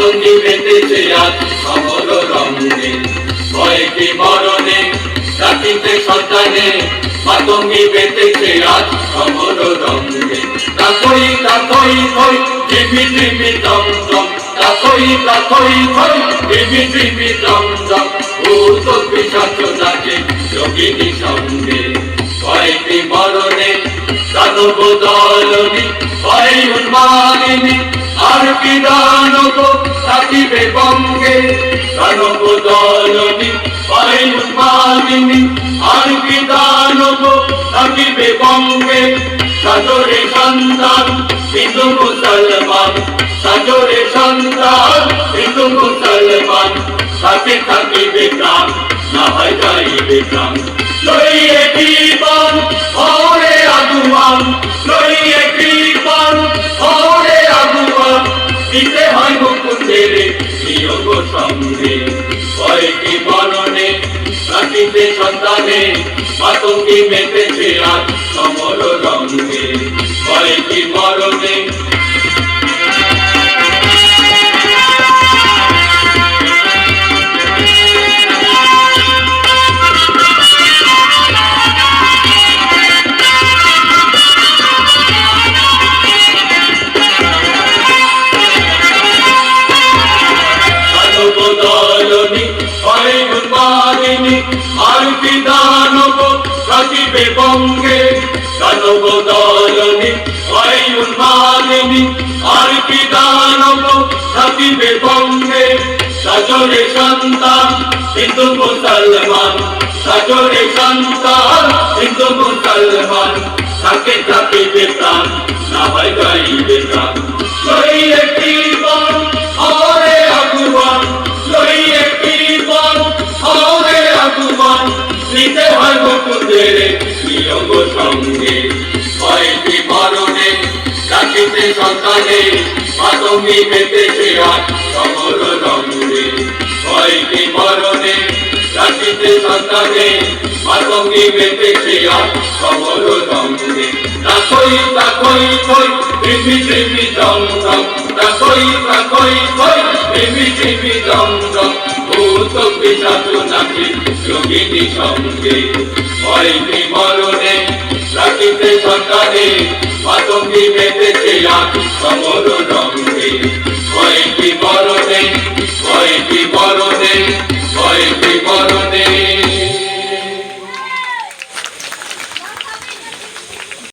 মাতঙ্গি মেতেছে আজ সমর রঙে, কয়েকটি মরণে রাখিতে সন্তানে মাতঙ্গি মেতেছে আজ সমর রঙে। তাকই তাকই কই টিভি টিভি দম দম, তাকই তাকই কই টিভি টিভি দম দম, ভূত পিশাচ নাচে যোগিনী সঙ্গে। কয়েকটি মরণে দানব দলনি হয় উন্মাদিনী, আর কি দানব থাকিবে বঙ্গে। দানব দলনি হয় উন্মাদিনী, আর কি দানব থাকিবে বঙ্গে। সাজরে সন্তান হিন্দু মুসলমান, সাজরে সন্তান হিন্দু মুসলমান, থাকে থাকিবে প্রাণ না হয় যাইবে প্রাণ। লইয়ে জীবন ওরে আগুয়ান, লইয়ে জীবন ওরে আগুয়ান, দিতে হয় মুকুন্দের নিয়োগ সঙ্গে। কয়েকটি মরণে রাখিতে সন্তানে মাতঙ্গি মেতেছে আজ সমর রঙে। কয়েকটি মরণে দলনি হয় উন্মাদিনী, আর কি দানব থাকিবে বঙ্গে। দানব দলনি হয় উন্মাদিনী, আর কি দানব থাকিবে বঙ্গে। সাজরে সন্তান হিন্দু মুসলমান, সাজরে সন্তান হিন্দু মুসলমান, থাকে থাকিবে প্রাণ না হয় যাইবে প্রাণ। লইয়ে জীবন ওরে আগুয়ান, লইয়ে জীবন ওরে আগুয়ান, নিতে হয় মুকুন্দের নিয়োগ সঙ্গে। কয়েকটি মরণে রাখিতে সন্তানে মাতঙ্গি মেতেছে আজ সমর রঙে। কয়েকটি মরণে রাখিতে সন্তানে মাতঙ্গি মেতেছে আজ সমর রঙে। তাকই তাকই কই টিভি টিভি দম দম, তাকই তাকই কই টিভি টিভি দম দম, ভূত পিশাচ নাচে যোগিনী সঙ্গে। কয়েকটি মরণে রাখিতে সন্তানে মাতঙ্গি মেতেছে আজ সমর রঙে। কয়েকটি মরণে, কয়েকটি মরণে, কয়েকটি